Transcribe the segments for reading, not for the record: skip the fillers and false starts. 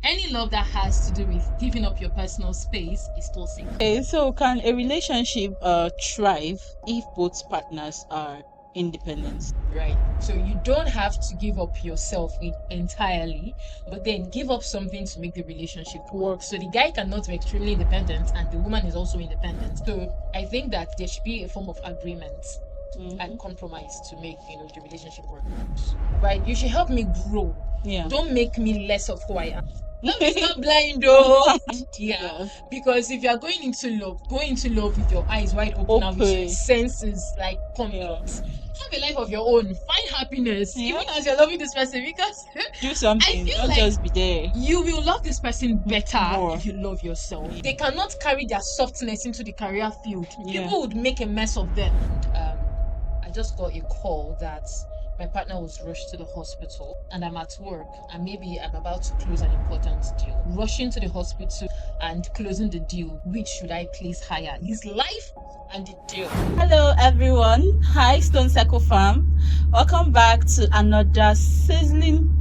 any love that has to do with giving up your personal space is toxic. Okay, so can a relationship thrive if both partners are independent? Right. So you don't have to give up yourself entirely, but then give up something to make the relationship work. So the guy cannot be extremely independent and the woman is also independent. So I think that there should be a form of agreement and compromise to make the relationship work. Right? You should help me grow. Yeah. Don't make me less of who I am. Love is not blind though. Yeah. Because if you are going into love with your eyes wide open and with your senses like complete. Have a life of your own. Find happiness, even as you're loving this person, because do something. I feel Don't like just be there. You will love this person better More. if you love yourself. They cannot carry their softness into the career field. People would make a mess of them. I just got a call that my partner was rushed to the hospital and I'm at work and maybe I'm about to close an important deal. Rushing to the hospital and closing the deal. Which should I place higher? His life and the deal. Hello everyone. Hi Stone Circle Farm. Welcome back to another sizzling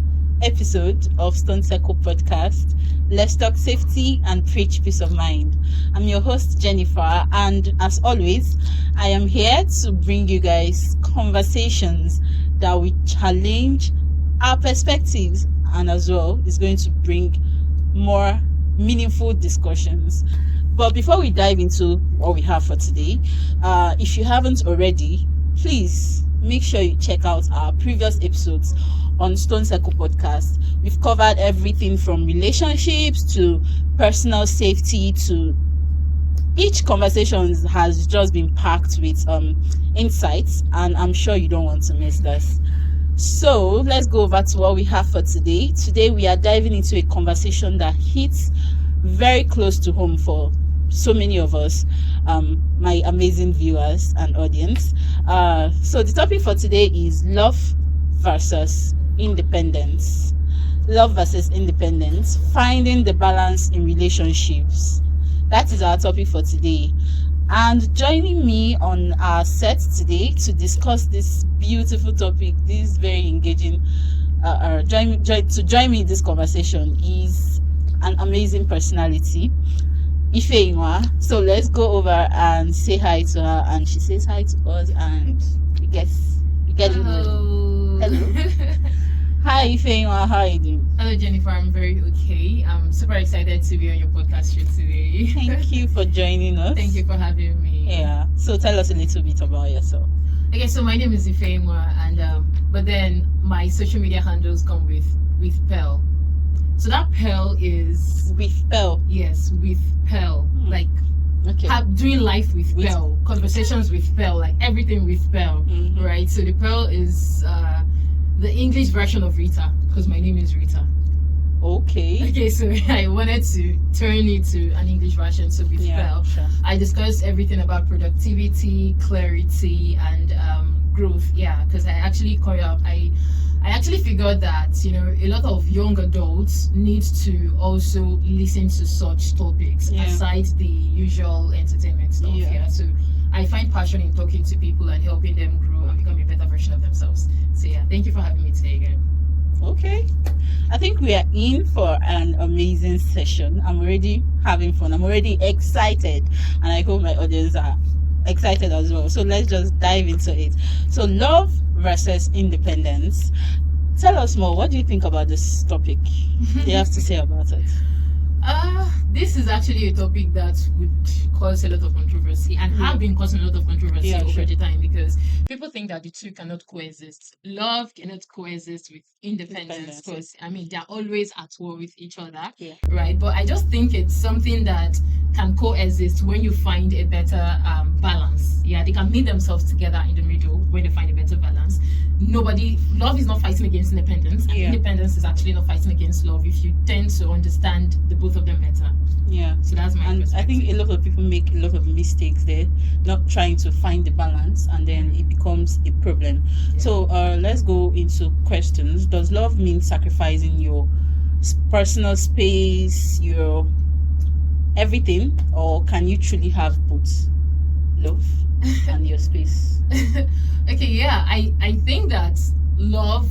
episode of Stone Circle Podcast. Let's talk safety and preach peace of mind. I'm your host Jennifer, and as always, I am here to bring you guys conversations that will challenge our perspectives and as well is going to bring more meaningful discussions. But before we dive into what we have for today, if you haven't already, please make sure you check out our previous episodes on Stone Circle Podcast. We've covered everything from relationships to personal safety to each conversation has just been packed with insights, and I'm sure you don't want to miss this. So let's go over to what we have for today. Today we are diving into a conversation that hits very close to home for so many of us, my amazing viewers and audience. So the topic for today is love versus independence. Love versus independence, finding the balance in relationships. That is our topic for today. And joining me on our set today to discuss this beautiful topic, this very engaging, join me in this conversation is an amazing personality, Ifeinwa. So let's go over and say hi to her, and she says hi to us, and we get Hello. Hi Ifeinwa, how are you doing? Hello Jennifer, I'm very okay. I'm super excited to be on your podcast show today. Thank you for joining us. Thank you for having me. Yeah. So tell us a little bit about yourself. Okay, so my name is Ifeimwa, and but then my social media handles come with Pearl. So that Pearl is with Pearl. Yes, with Pearl. Like doing life with Pearl, conversations with Pearl, like everything with Pearl. Right? So the Pearl is the English version of Rita, because my name is Rita. Okay, so I wanted to turn it to an English version. So with Pearl, I discussed everything about productivity, clarity, and growth. Yeah, because I actually I actually figured that a lot of young adults need to also listen to such topics aside the usual entertainment stuff. So I find passion in talking to people and helping them grow and become a better version of themselves. So thank you for having me today again. Okay, I think we are in for an amazing session. I'm already having fun. I'm already excited, and I hope my audience are excited as well. So let's just dive into it. So love versus independence. Tell us more. What do you think about this topic? What do you have to say about it? This is actually a topic that would cause a lot of controversy and have been causing a lot of controversy over the time, because people think that the two cannot coexist. Love cannot coexist with independence, because they're always at war with each other, right? But I just think it's something that can coexist when you find a better balance. They can meet themselves together in the middle when they find a better balance. Love is not fighting against independence, and independence is actually not fighting against love if you tend to understand the both of them better. So that's my perspective. I think a lot of people make a lot of mistakes there, not trying to find the balance, and then it becomes a problem. So let's go into questions. Does love mean sacrificing your personal space, your everything, or can you truly have both love and your space? I think that love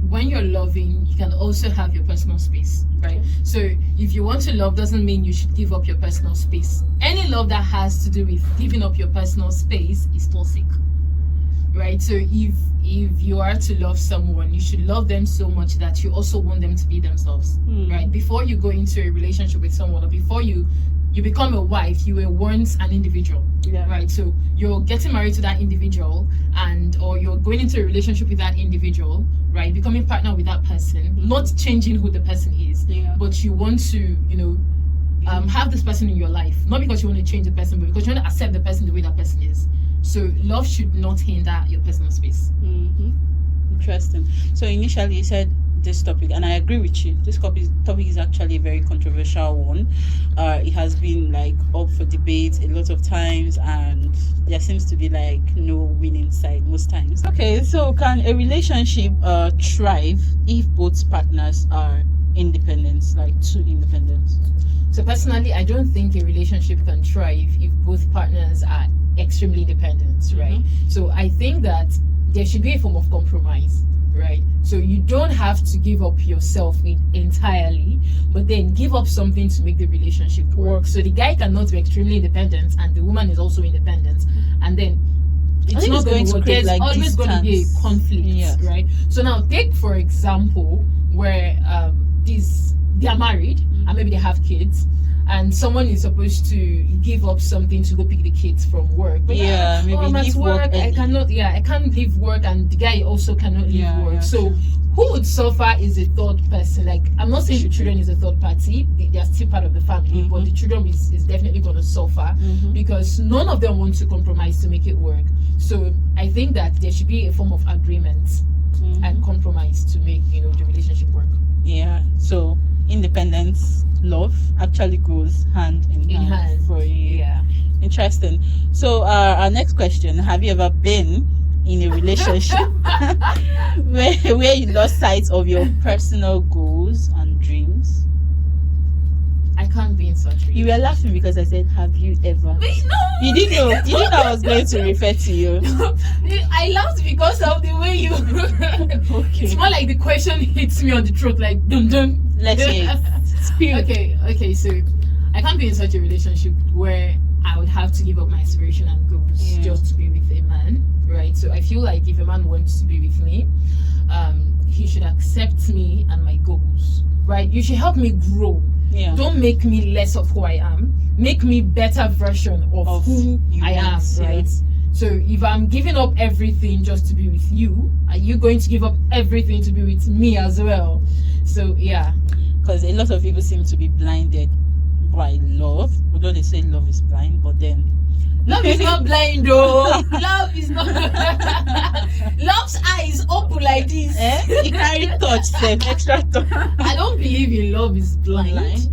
when you're loving, you can also have your personal space, right? So if you want to love, doesn't mean you should give up your personal space. Any love that has to do with giving up your personal space is toxic, right? So if you are to love someone, you should love them so much that you also want them to be themselves, right? Before you go into a relationship with someone, or before you become a wife, you were once an individual, right? So you're getting married to that individual, or you're going into a relationship with that individual, right? Becoming partner with that person, not changing who the person is, but you want to, have this person in your life, not because you want to change the person, but because you want to accept the person the way that person is. So love should not hinder your personal space. Interesting. So initially you said this topic, and I agree with you, this topic is actually a very controversial one. It has been like up for debate a lot of times, and there seems to be like no winning side most times. Okay, so can a relationship thrive if both partners are independent, like too independent? So personally, I don't think a relationship can thrive if both partners are extremely independent, right? So I think that there should be a form of compromise, right? So you don't have to give up yourself entirely, but then give up something to make the relationship work. So the guy cannot be extremely independent and the woman is also independent, and then it's not going to work. There's like always going to be a conflict, right? So now take for example where they are married and maybe they have kids, and someone is supposed to give up something to go pick the kids from work. But maybe I'm at work. I can't leave work, and the guy also cannot leave work. So who would suffer is a third person. Like, I'm not saying the children is a third party, they are still part of the family, but the children is definitely going to suffer because none of them want to compromise to make it work. So I think that there should be a form of agreement and compromise to make the relationship work. So independence, love actually goes hand in hand for you. Interesting. So our next question: have you ever been in a relationship where you lost sight of your personal goals and dreams? I can't be in such a You were laughing because I said, have you ever? Wait, no! You didn't know. You didn't know I was going to refer to you. I laughed because of the way you... Okay. It's more like the question hits me on the throat, like, dum dum. Let's hear it. Okay, so I can't be in such a relationship where I would have to give up my aspiration and goals just to be with a man, right? So I feel like if a man wants to be with me, he should accept me and my goals, right? You should help me grow. Don't make me less of who I am. Make me better version of who I am, right? So if I'm giving up everything just to be with you, are you going to give up everything to be with me as well? So because a lot of people seem to be blinded by love, although they say love is blind, but then love is not blind though. Love is not love's eye is open like this. You carry touch, extra touch. I don't believe in love is blind.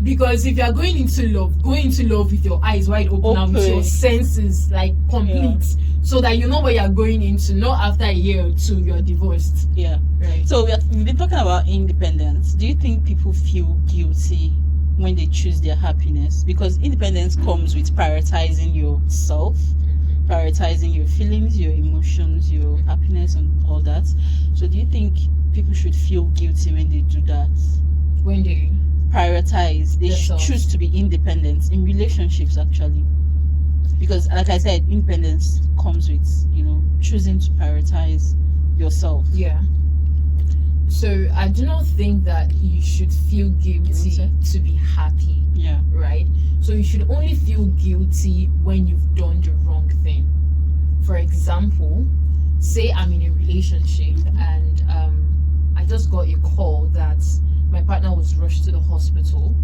Because if you are going into love with your eyes wide open and with your senses like complete, so that you know what you are going into. Not after a year or two you're divorced. Right. So we've been talking about independence. Do you think people feel guilty when they choose their happiness? Because independence comes with prioritizing yourself, prioritizing your feelings, your emotions, your happiness, and all that. So do you think people should feel guilty when they do that? When they prioritize, they choose to be independent in relationships actually? Because like I said, independence comes with choosing to prioritize yourself. So I do not think that you should feel guilty to be happy. Right? So you should only feel guilty when you've done the wrong thing. For example, say I'm in a relationship and I just got a call that my partner was rushed to the hospital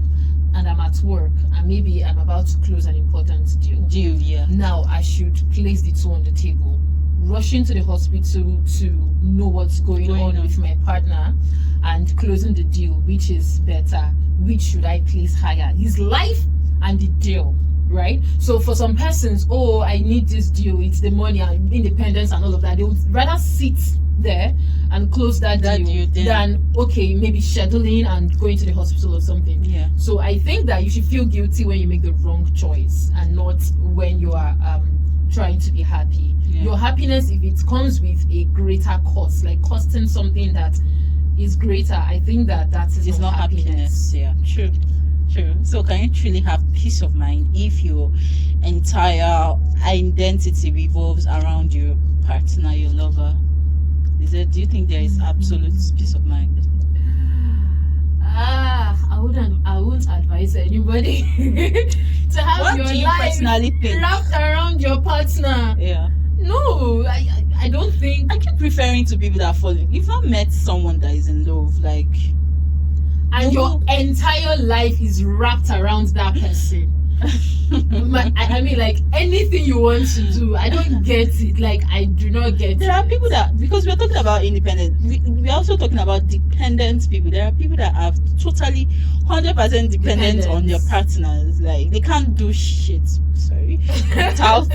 and I'm at work and maybe I'm about to close an important deal. Now I should place the two on the table. Rushing to the hospital to know what's going on with my partner and closing the deal, which is better? Which should I place higher? His life and the deal, right? So for some persons, I need this deal, it's the money and independence and all of that. They would rather sit there and close that deal than maybe scheduling and going to the hospital or something. So I think that you should feel guilty when you make the wrong choice and not when you are trying to be happy. Your happiness, if it comes with a greater cost, like costing something that is greater, I think that is not happiness. Yeah, true. So can you truly have peace of mind if your entire identity revolves around your partner, your lover? Do you think there is absolute peace of mind? I wouldn't advise anybody to have What your do you life personally think? wrapped around your partner. Yeah. No, I don't think. I keep referring to people that fall in. You've not met someone that is in love, like, and your entire life is wrapped around that person. I mean, like, anything you want to do, I don't get it. Like, I do not get it. There are people that, because we're talking about independent, we're also talking about dependent people. There are people that are totally 100% dependent on their partners. Like, they can't do shit, sorry, without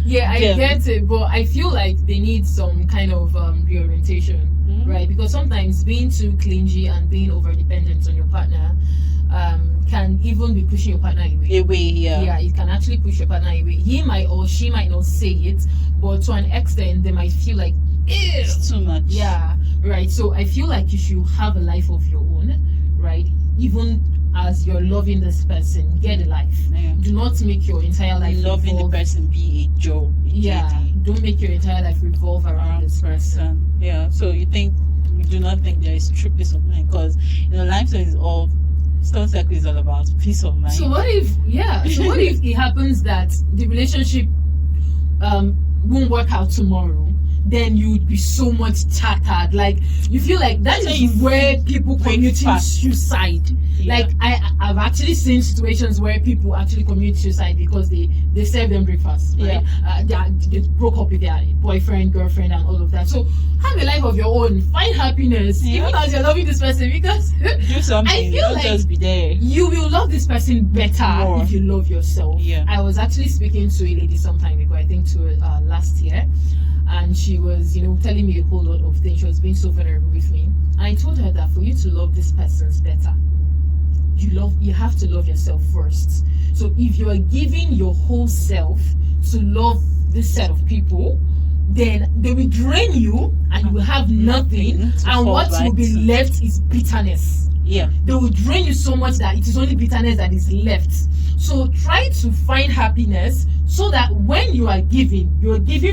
yeah, I them. get it, but I feel like they need some kind of reorientation, right? Because sometimes being too clingy and being over dependent on your partner can even be pushing your partner away. Yeah, it can actually push your partner away. He might or she might not say it, but to an extent they might feel like, it's too much. Yeah, right. So I feel like you should have a life of your own, right? Even as you're loving this person, get a life. Do not make your entire life loving the person be a job. Don't make your entire life revolve around this person. Yeah. So you do not think there is true peace of mind, because limestone is all. Stone Circle is all about peace of mind. So what if it happens that the relationship won't work out tomorrow? Then you would be so much tattered. Like, you feel like that is where people committing suicide. Like, I've actually seen situations where people actually commit suicide because they serve them breakfast, right? They broke up with their boyfriend, girlfriend, and all of that. So have a life of your own. Find happiness, even as you're loving this person, because do something. I feel like just be there. You will love this person better if you love yourself. I was actually speaking to a lady some time ago, I think last year, and she was telling me a whole lot of things. She was being so vulnerable with me, and I told her that for you to love this person better, you have to love yourself first. So if you are giving your whole self to love this set of people, then they will drain you and you will have nothing, and what will be left is bitterness. They will drain you so much that it is only bitterness that is left. So try to find happiness, so that when you are giving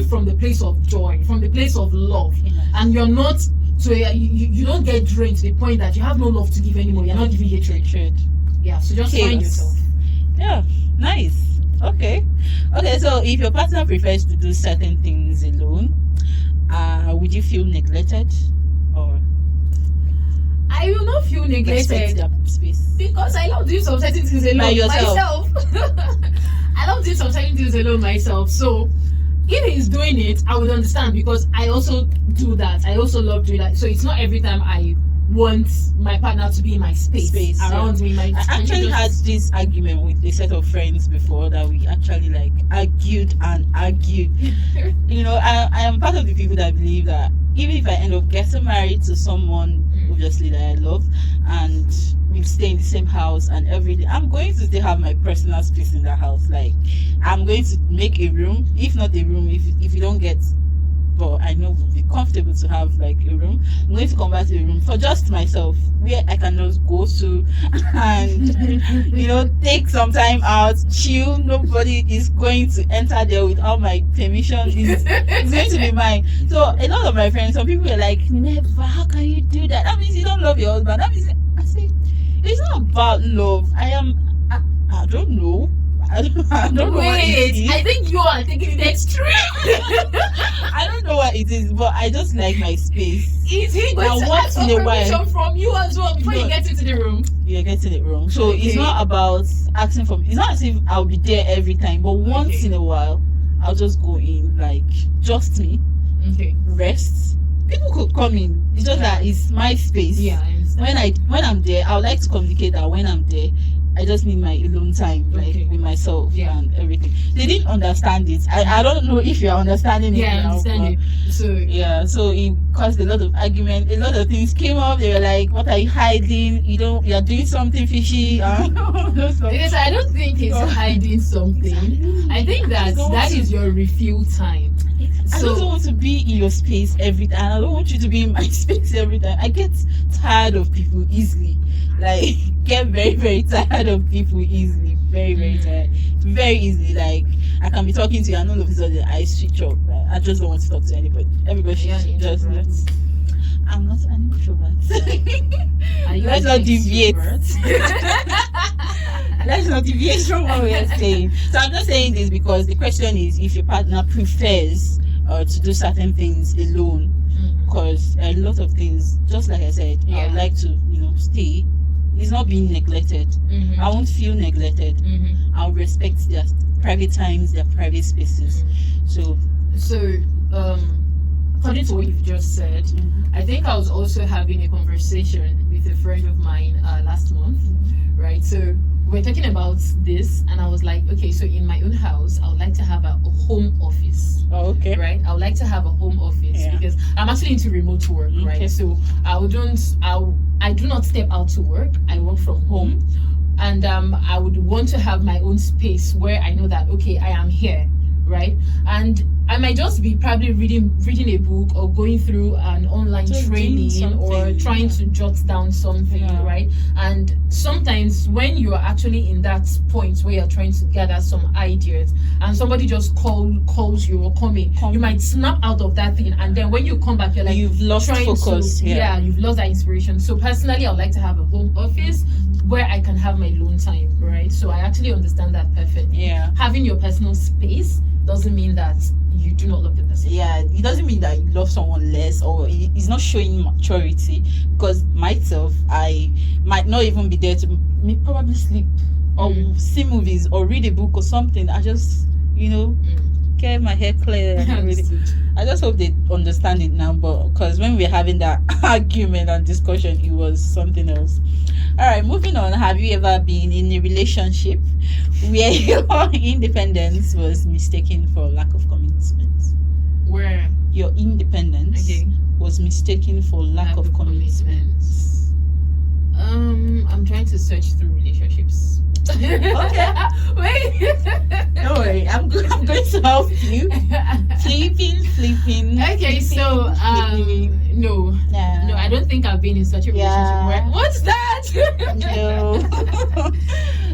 from the place of joy, from the place of love, and you're not you don't get drained to the point that you have no love to give anymore. You're not giving hatred. Yeah, so just find yourself. Yeah, nice. Okay. So if your partner prefers to do certain things alone, would you feel neglected, or? I will not feel neglected because I love doing some certain things alone myself. I love doing some certain things alone myself. So if he's doing it, I would understand, because I also do that. I also love doing that. So it's not every time I want my partner to be in my space around me. I actually had this argument with a set of friends before, that we actually argued. I am part of the people that believe that even if I end up getting married to someone obviously that I love, and we stay in the same house and everything, I'm going to still have my personal space in that house. Like, I'm going to make a room, if not a room, if you don't get, but I know we'll be comfortable to have like a room. I'm going to convert a room for just myself, where I can just go to and take some time out, chill. Nobody is going to enter there without my permission. It's going to be mine. So a lot of my friends, some people are like, never, how can you do that? That means you don't love your husband. That means, I say, it's not about love. I don't know. I don't know what it is. I think you are taking it extreme. I don't know what it is, but I just like my space. Is he going to ask for permission from you as well before you get into the room? You're getting it wrong. So it's not about asking for. It's not as if I'll be there every time, but once in a while, I'll just go in, like, just me. Rest. People could come in. It's just that it's my space. Yeah, I understand. When I'm there, I would like to communicate that when I'm there, I just need my alone time, like with myself and everything. They didn't understand it. I don't know if you're understanding it now. I understand it. So it caused a lot of argument. A lot of things came up. They were like, "What are you hiding? You're doing something fishy." Because I don't think it's hiding something. I think that is your refuel time. I don't want to be in your space every time. I don't want you to be in my space every time. I get tired of people easily. Like, get very, very tired of people easily. Very, very tired. Very easily. Like, I can be talking to you and all of a sudden I switch up. Like, I just don't want to talk to anybody. Everybody should just not. I'm not an introvert. Let's not deviate. Let's not deviate from what we are saying. So I'm just saying this because the question is if your partner prefers to do certain things alone, because a lot of things, just like I said, I would like to stay. It's not being neglected. I won't feel neglected. I'll respect their private times, their private spaces. So according to what you've just said, I think I was also having a conversation with a friend of mine last month, right? So we're talking about this, and I was like, okay, so in my own house, I would like to have a home office. Oh, okay. Right? I would like to have a home office because I'm actually into remote work, right? So I do not step out to work. I work from home, and I would want to have my own space where I know that okay, I am here, right? And I might just be probably reading a book or going through an online training or trying to jot down something, right? And sometimes when you are actually in that point where you're trying to gather some ideas and somebody just calls you or you might snap out of that thing, and then when you come back, you're like, you've lost focus. You've lost that inspiration. So personally, I would like to have a home office where I can have my alone time, right? So I actually understand that perfectly. Having your personal space doesn't mean that you do not love the person. It doesn't mean that you love someone less, or it's not showing maturity. Because myself, I might not even be there to probably sleep or see movies or read a book or something. I just get my hair clear. I just hope they understand it now, but because when we were having that argument and discussion, it was something else. All right, moving on. Have you ever been in a relationship where your independence was mistaken for lack of commitment? Where your independence was mistaken for lack of commitment? I'm trying to search through relationships. Okay. Wait. Don't worry. I'm going to help you. Flipping. Okay, so no, I don't think I've been in such a relationship where. What's that? No.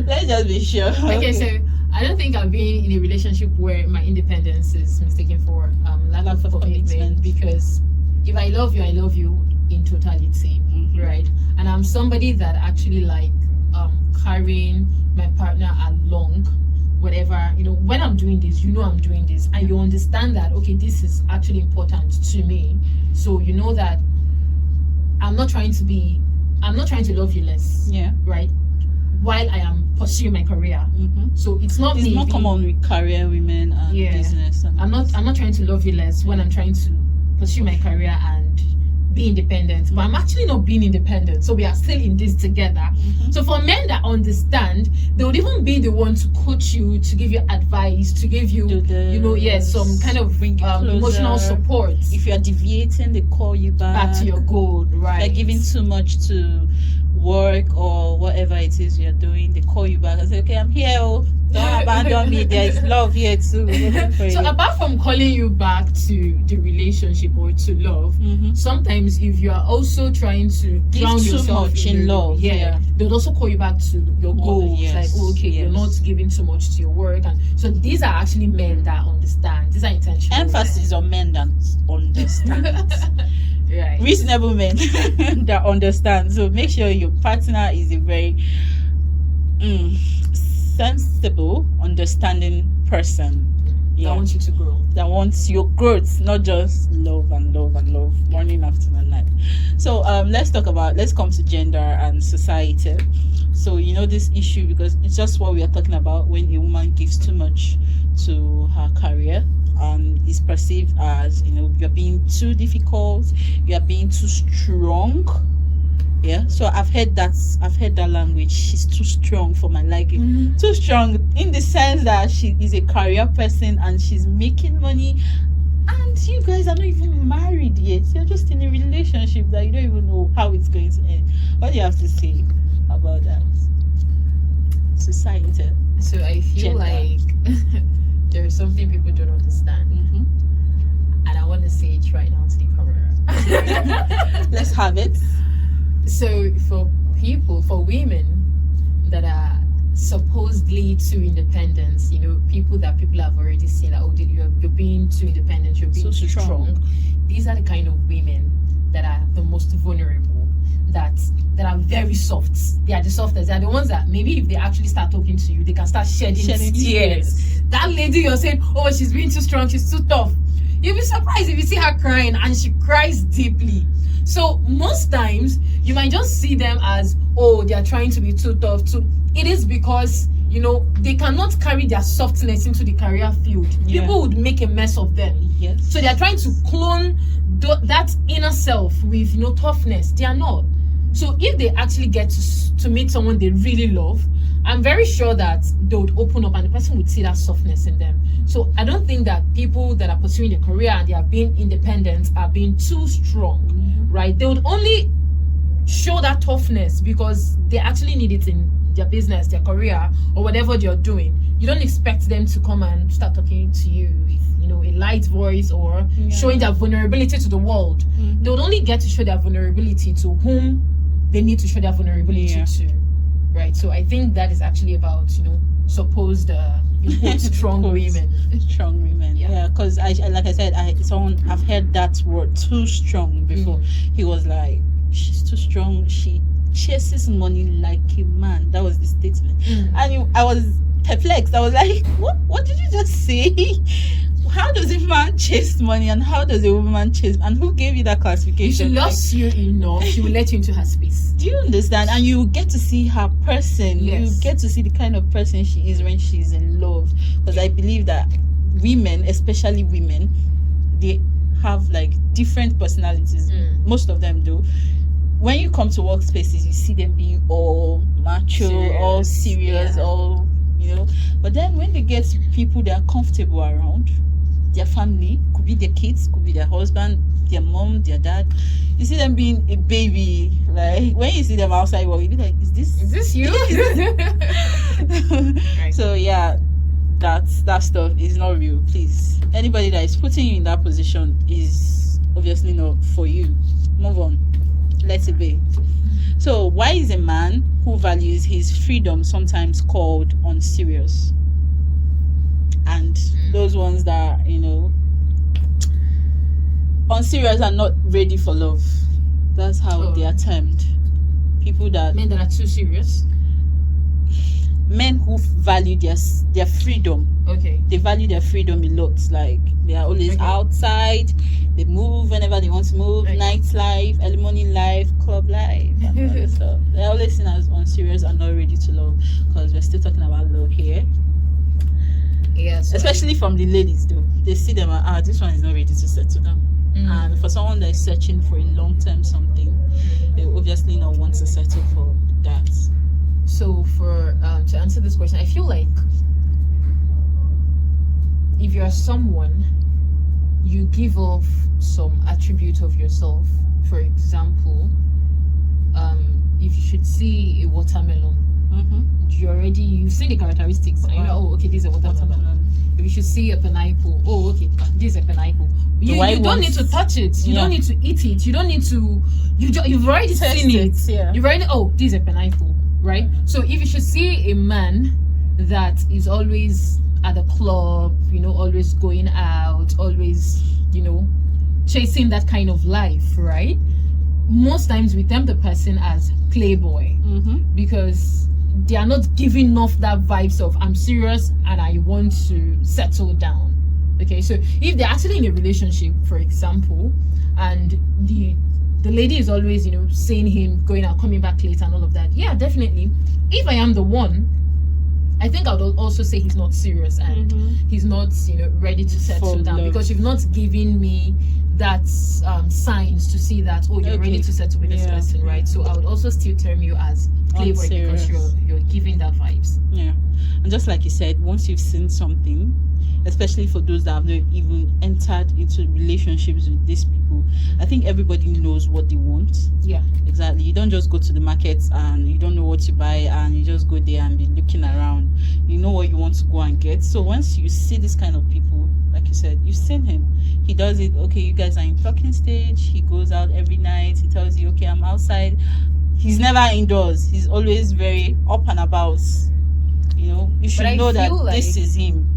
Let's just be sure. Okay, so I don't think I've been in a relationship where my independence is mistaken for lack of commitment, because if I love you in totality, right? And I'm somebody that actually carrying my partner along, whatever, when I'm doing this, I'm doing this, and you understand that okay, this is actually important to me, so you know that I'm not trying to love you less, right, while I am pursuing my career. So it's more common with career women and business, and I'm not trying to love you less when I'm trying to pursue my career and be independent, but I'm actually not being independent, so we are still in this together. So for men that understand, they would even be the one to coach you, to give you advice, to give you some kind of emotional support. If you are deviating, they call you back to your goal, right? If you're giving too much to work or whatever it is you're doing, they call you back and say, okay, I'm here, don't abandon me, there's love here too. So apart from calling you back to the relationship or to love, sometimes if you are also trying to drown yourself much in love, they'll also call you back to your goals. You're not giving too much to your work. And so these are actually men that understand. These are intentional emphasis on men that understand. Right. Reasonable men that understand. So make sure your partner is a very sensible, understanding person. That wants you to grow. That wants your growth, not just love, morning, afternoon, night. So let's come to gender and society. So this issue, because it's just what we are talking about, when a woman gives too much to her career and is perceived as you're being too difficult, you're being too strong, Yeah, so I've heard that language. She's too strong for my liking. Too strong in the sense that she is a career person and she's making money, and you guys are not even married yet. You're just in a relationship that you don't even know how it's going to end. What do you have to say about that? Society. So I feel Gender. like there is something people don't understand, and I want to say it right now to the camera. Let's have it. So for women that are supposedly too independent, people have already seen that, oh, you're being too independent, you're being So too strong. These are the kind of women that are the most vulnerable, that are very soft. They are the softest. They are the ones that maybe if they actually start talking to you, they can start shedding tears. That lady you're saying, oh, she's being too strong, she's too tough. You'll be surprised if you see her crying, and she cries deeply. So most times you might just see them as, oh, they are trying to be too tough. It is because they cannot carry their softness into the career field. People would make a mess of them. Yes. So they are trying to clone that inner self with toughness. They are not. So if they actually get to meet someone they really love, I'm very sure that they would open up and the person would see that softness in them. So I don't think that people that are pursuing a career and they are being independent are being too strong, right? They would only show that toughness because they actually need it in their business, their career, or whatever they're doing. You don't expect them to come and start talking to you with a light voice or showing their vulnerability to the world. They would only get to show their vulnerability to whom they need to show their vulnerability to, right? So I think that is actually about supposed strong women. Strong women, because like I said, I've heard that word too strong before. He was like, she's too strong, she chases money like a man. That was the statement. And I was perplexed. I was like, what did you just say? How does a man chase money and how does a woman chase, and who gave you that classification? If she loves you enough, she will let you into her space. Do you understand? And you get to see her person. Yes. You get to see the kind of person she is when she's in love. Because I believe that women, especially women, they have like different personalities. Most of them do. When you come to workspaces, you see them being all macho, all serious, all but then when they get people they are comfortable around, their family, could be their kids, could be their husband, their mom, their dad, you see them being a baby. Like when you see them outside work, you be like, is this you? Right. So that stuff is not real. Please, anybody that is putting you in that position is obviously not for you. Move on, let it be. So why is a man who values his freedom sometimes called unserious? And those ones that unserious are not ready for love. That's how they are termed. People that men that are too serious. Men who value their freedom. Okay. They value their freedom a lot. Like they are always outside. They move whenever they want to move. Okay. Nightlife, early morning life, club life, and all that stuff. They're always seen as unserious and not ready to love, because we're still talking about love here. Yeah. So especially from the ladies, though. They see them as, this one is not ready to settle down. And for someone that is searching for a long-term something, they obviously not want to settle for that. So for to answer this question, I feel like if you are someone, you give off some attribute of yourself. For example, if you should see a watermelon, you've seen the characteristics, and you know, oh, okay, this is a watermelon. If you should see a pineapple, oh, okay, this is a pineapple. You don't need to touch it. You don't need to eat it. You don't need to. You've already seen it. Yeah. You've already. Oh, this is a pineapple, right? So if you should see a man that is always at the club, always going out, always, chasing that kind of life, right? Most times we term the person as playboy, because they are not giving off that vibes of I'm serious and I want to settle down. Okay, so if they're actually in a relationship, for example, and the lady is always, seeing him going out, coming back late and all of that, yeah, definitely. If I am the one, I think I would also say he's not serious and he's not, ready to settle down, because you've not given me that's signs to see that you're ready to settle with this person, right? So I would also still term you as playboy because you're giving that vibes. Yeah. And just like you said, once you've seen something, especially for those that have not even entered into relationships with these people, I think everybody knows what they want. Yeah, exactly. You don't just go to the market and you don't know what to buy and you just go there and be looking around. You know what you want to go and get. So once you see this kind of people, like you said, you've seen him, he does it. Okay, you guys are in talking stage. He goes out every night. He tells you, okay, I'm outside. He's never indoors. He's always very up and about. You know, you should know that this is him.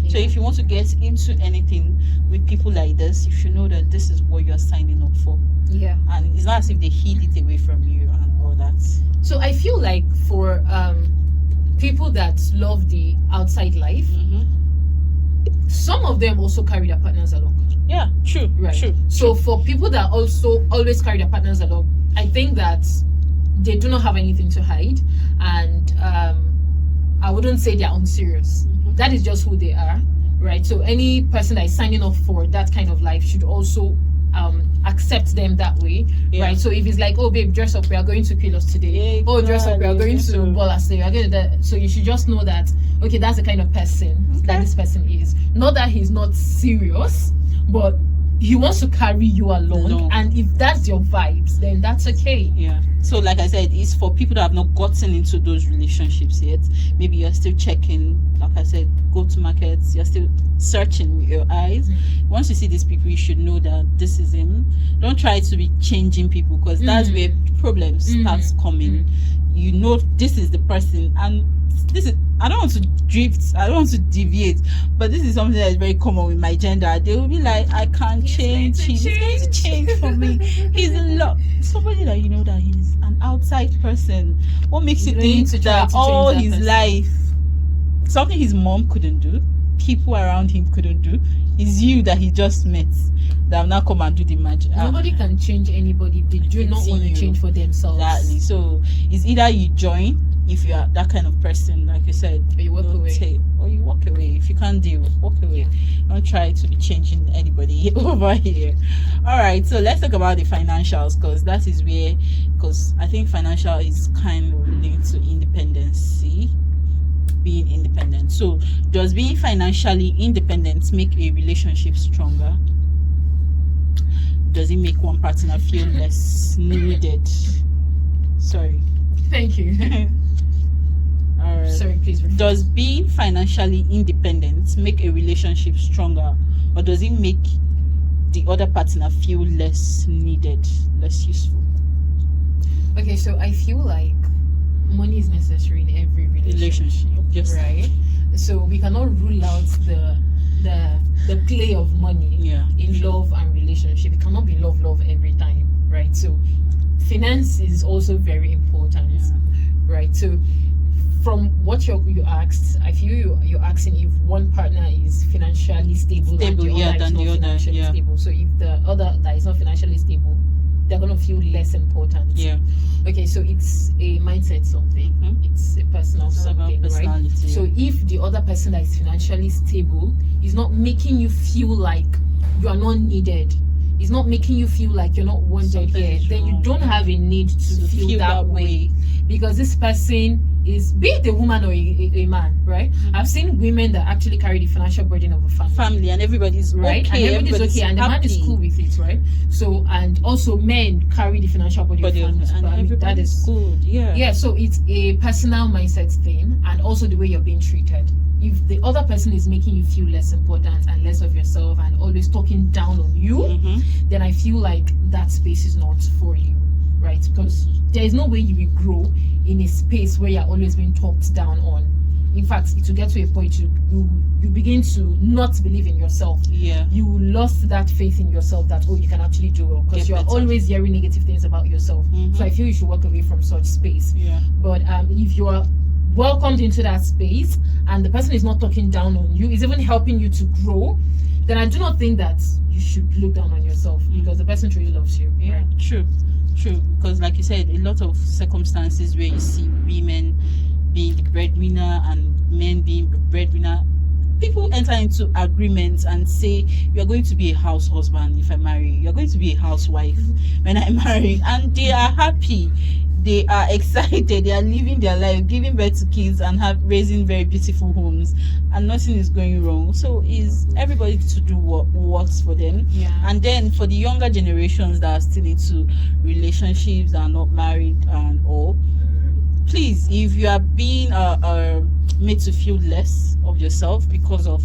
So if you want to get into anything with people like this, you should know that this is what you're signing up for. Yeah. And it's not as if they hid it away from you and all that. So I feel like for people that love the outside life, some of them also carry their partners along. Yeah, true. Right. True. So for people that also always carry their partners along, I think that they do not have anything to hide, and I wouldn't say they're unserious. That is just who they are, right? So any person that is signing up for that kind of life should also accept them that way, right? So if it's like, oh babe, dress up, we are going to Kilos today. Oh, dress up, we are going to Bolas today. So you should just know that, okay, that's the kind of person that this person is. Not that he's not serious, but he wants to carry you along, and if that's your vibes, then that's okay. Yeah. So like I said, it's for people that have not gotten into those relationships yet. Maybe you're still checking, like I said, go to markets, you're still searching with your eyes. Once you see these people, you should know that this is him. Don't try to be changing people, because that's where problems starts coming. You know this is the person, and this is, I don't want to drift, I don't want to deviate, but this is something that is very common with my gender. They will be like, I can't change him, he's going to change for me. He's in love. Somebody that you know that he's an outside person. What makes you think that all his life, something his mom couldn't do, people around him couldn't do, is you that he just met that will now come and do the magic? Nobody can change anybody if they do not want to change for themselves. Exactly. So it's either you join, if you are that kind of person, like you said, or you walk away. Or you walk away. If you can't deal, walk away. Don't try to be changing anybody over here. All right, so let's talk about the financials, because that is where, because I think financial is kind of linked to independency, being independent. So does being financially independent make a relationship stronger? Does it make one partner feel less needed? Sorry. Thank you. Sorry, please. Does being financially independent make a relationship stronger, or does it make the other partner feel less needed, less useful? Okay, so I feel like money is necessary in every relationship. Yes. Right? So we cannot rule out the play of money in love and relationship. It cannot be love every time, right? So finance is also very important, right? So from what you asked, I feel you're asking if one partner is financially stable and the other is not financially stable. So if the other that is not financially stable, they're gonna feel less important. Yeah. Okay, so it's a mindset something. It's a personal something, right? So if the other person that is financially stable is not making you feel like you are not needed, is not making you feel like you're not wanted here, then you don't have a need to feel that way. Because this person is, be it a woman or a man, right? I've seen women that actually carry the financial burden of a family, and everybody's right, okay, and everybody's okay, and the man is cool with it, right? So, and also men carry the financial burden of families, and I mean, that is good. Yeah. So it's a personal mindset thing, and also the way you're being treated. If the other person is making you feel less important and less of yourself and always talking down on you, then I feel like that space is not for you, right? Because there is no way you will grow in a space where you're always being talked down on. In fact, it will get to a point you begin to not believe in yourself. Yeah. You lost that faith in yourself that, you can actually do well, because you're always hearing negative things about yourself. So I feel you should walk away from such space. Yeah. But if you are welcomed into that space and the person is not talking down on you, is even helping you to grow, then I do not think that you should look down on yourself, because the person truly loves you. Right? True. Because like you said, a lot of circumstances where you see women being the breadwinner and men being the breadwinner, people enter into agreements and say, you're going to be a house husband if I marry you, you're going to be a housewife when I marry, and they are happy, they are excited, they are living their life, giving birth to kids and raising very beautiful homes, and nothing is going wrong. So is everybody to do what works for them. And then for the younger generations that are still into relationships, that are not married and all, please, if you are being made to feel less of yourself because of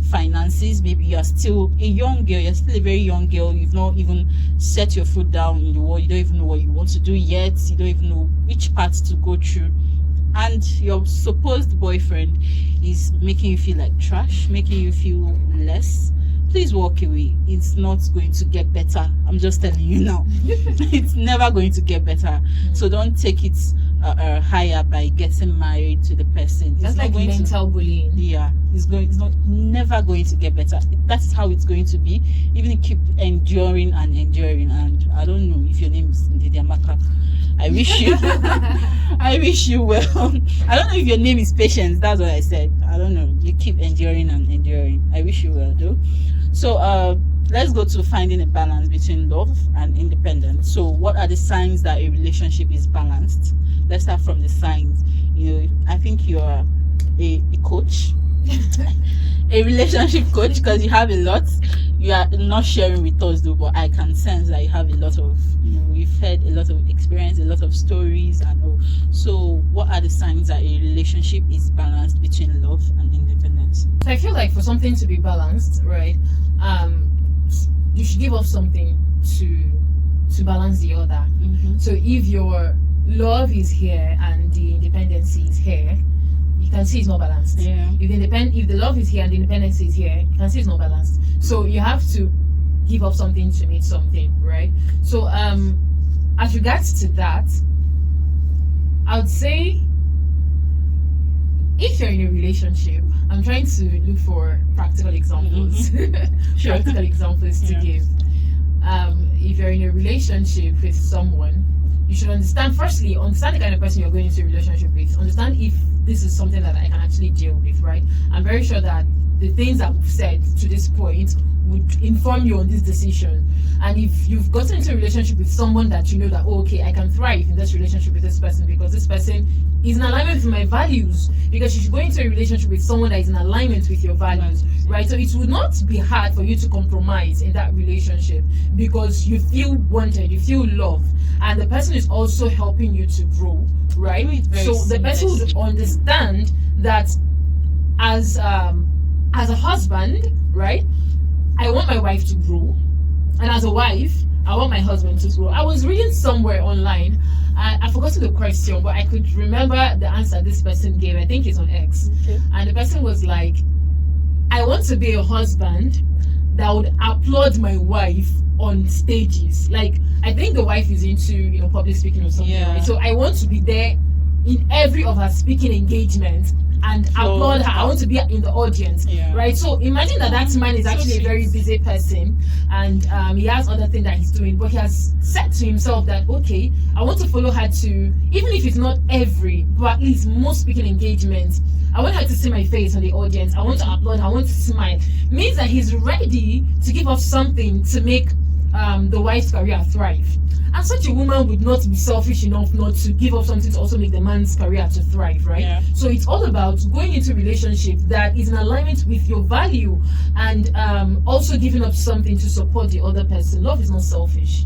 finances, maybe you are still a young girl, you're still a very young girl, you've not even set your foot down in the world, you don't even know what you want to do yet, you don't even know which path to go through, and your supposed boyfriend is making you feel like trash, making you feel less, please walk away. It's not going to get better. I'm just telling you now. It's never going to get better. So don't take it higher by getting married to the person. That's like mental bullying. Yeah, it's not never going to get better. That's how it's going to be. Even if you keep enduring and enduring. And I don't know if your name is Ndidiamaka. I wish you I wish you well. I don't know if your name is Patience. That's what I said. I don't know. You keep enduring and enduring. I wish you well though. So let's go to finding a balance between love and independence. So what are the signs that a relationship is balanced? Let's start from the signs. I think you're a coach, a relationship coach, because you have a lot. You are not sharing with us though, but I can sense that you have a lot of, you've had a lot of experience, a lot of stories and all. So what are the signs that a relationship is balanced between love and independence? So I feel like for something to be balanced, right, you should give up something to balance the other. So if your love is here and the independency is here, you can see it's not balanced. If the love is here and the independence is here, you can see it's not balanced. So you have to give up something to meet something, right? So as regards to that, I would say if you're in a relationship, I'm trying to look for practical examples. Practical examples to give. If you're in a relationship with someone, you should understand the kind of person you're going into a relationship with. Understand if this is something that I can actually deal with, right? I'm very sure that the things that we've said to this point would inform you on this decision. And if you've gotten into a relationship with someone that you know that, okay, I can thrive in this relationship with this person because this person is in alignment with my values, because you should go into a relationship with someone that is in alignment with your values, right? So it would not be hard for you to compromise in that relationship because you feel wanted, you feel loved, and the person is also helping you to grow, right? So the person would understand that as a husband, right, I want my wife to grow, and as a wife, I want my husband to grow. I was reading somewhere online, and I forgot the question, but I could remember the answer this person gave. I think it's on X. And the person was like, I want to be a husband that would applaud my wife on stages. Like, I think the wife is into public speaking or something, right? So I want to be there in every of her speaking engagements and applaud her. I want to be in the audience, right? So imagine that man is actually a very busy person, and he has other things that he's doing, but he has said to himself that, okay, I want to follow her to, even if it's not every, but at least most speaking engagements. I want her to see my face on the audience. I want to applaud her. I want to smile. Means that he's ready to give up something to make the wife's career thrive. And such a woman would not be selfish enough not to give up something to also make the man's career to thrive, right? So it's all about going into a relationship that is in alignment with your value, and also giving up something to support the other person. Love is not selfish.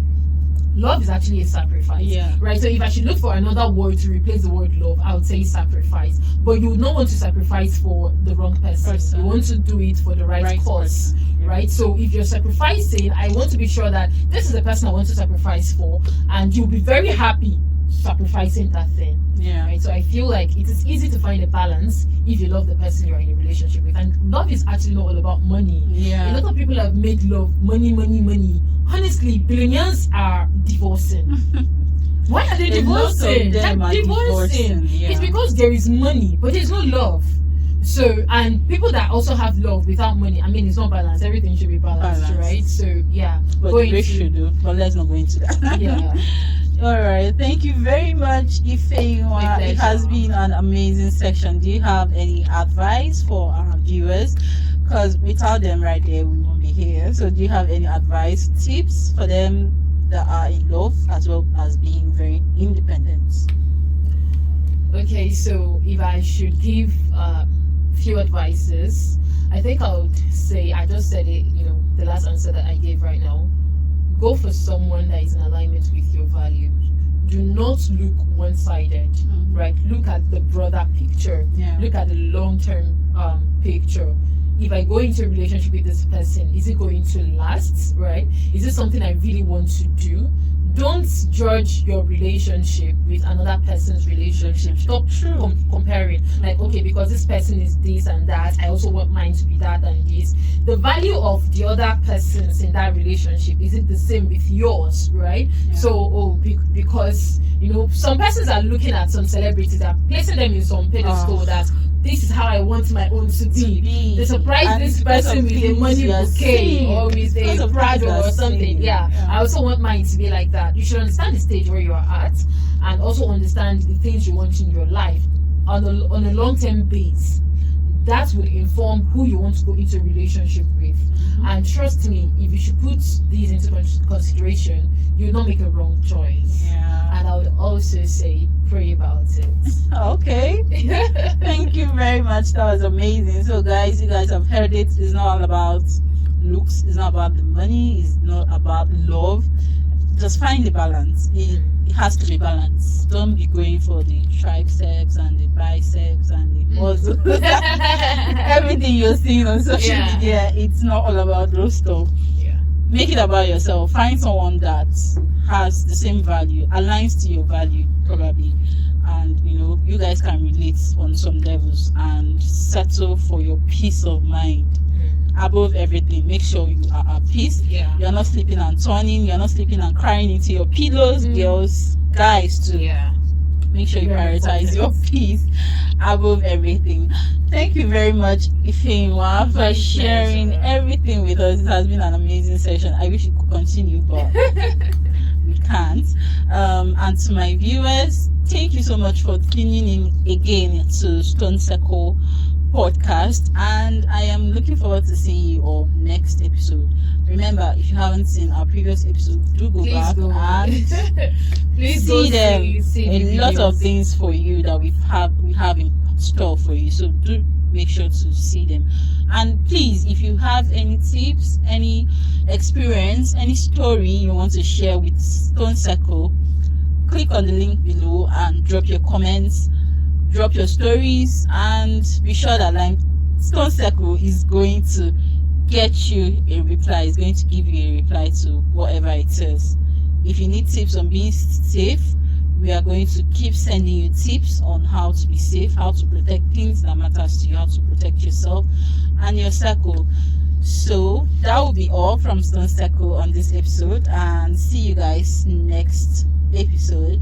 Love is actually a sacrifice, right? So if I should look for another word to replace the word love, I would say sacrifice. But you would not want to sacrifice for the wrong person. You want to do it for the right cause, right? So if you're sacrificing, I want to be sure that this is the person I want to sacrifice for, and you'll be very happy sacrificing that thing. Right? So I feel like it is easy to find a balance if you love the person you're in a relationship with. And love is actually not all about money. A lot of people have made love money. Honestly, billionaires are divorcing. Why are they divorcing? They're divorcing. It's because there is money, but there's no love. So, and people that also have love without money, I mean, it's not balanced. Everything should be balanced. Right? So, But let's not go into that. All right. Thank you very much, Ifeanyi. It has been an amazing section. Do you have any advice for our viewers? Because without them right there, we won't be here. So, do you have any advice, tips for them that are in love as well as being very independent? Okay, so if I should give few advices, I think I would say, I just said it, the last answer that I gave right now. Go for someone that is in alignment with your values. Do not look one-sided, right? Look at the broader picture. Yeah. Look at the long-term picture. If I go into a relationship with this person, is it going to last, right? Is it something I really want to do? Don't judge your relationship with another person's relationship. Stop comparing. Like, okay, because this person is this and that, I also want mine to be that and this. The value of the other persons in that relationship, is it the same with yours, right? Yeah. So, because, some persons are looking at some celebrities, are placing them in some pedestal that this is how I want my own to be. They surprise this person with a money bouquet or with a Prado or something. Yeah. I also want mine to be like that. You should understand the stage where you are at, and also understand the things you want in your life on a long-term base. That will inform who you want to go into a relationship with. And trust me, if you should put these into consideration, you will not make a wrong choice. Yeah. And I would also say, pray about it. Okay. Thank you very much. That was amazing. So, guys, you guys have heard it. It's not all about looks. It's not about the money. It's not about love. Just find the balance. It has to be balanced. Don't be going for the triceps and the biceps and the muscles. Everything you're seeing on social media, it's not all about those stuff. Yeah. Make it about yourself. Find someone that has the same value, aligns to your value probably, and you guys can relate on some levels and settle for your peace of mind. Above everything, make sure you are at peace. Yeah. You're not sleeping and turning. You're not sleeping and crying into your pillows. Girls, guys too. Yeah. Make sure you prioritize your peace above everything. Thank you very much, Ifeanyi, for sharing everything with us. It has been an amazing session. I wish it could continue, but we can't. And to my viewers, thank you so much for tuning in again to Stone Circle podcast, and I am looking forward to seeing you all next episode. Remember, if you haven't seen our previous episode, do go back and please see them. see a lot videos. of things for you that we have in store for you, so do make sure to see them. And please, if you have any tips, any experience, any story you want to share with Stone Circle, click on the link below and drop your comments, drop your stories, and be sure that Stone Circle is going to get you a reply. It's going to give you a reply to whatever it is. If you need tips on being safe, we are going to keep sending you tips on how to be safe, how to protect things that matters to you, how to protect yourself and your circle. So that will be all from Stone Circle on this episode, and see you guys next episode.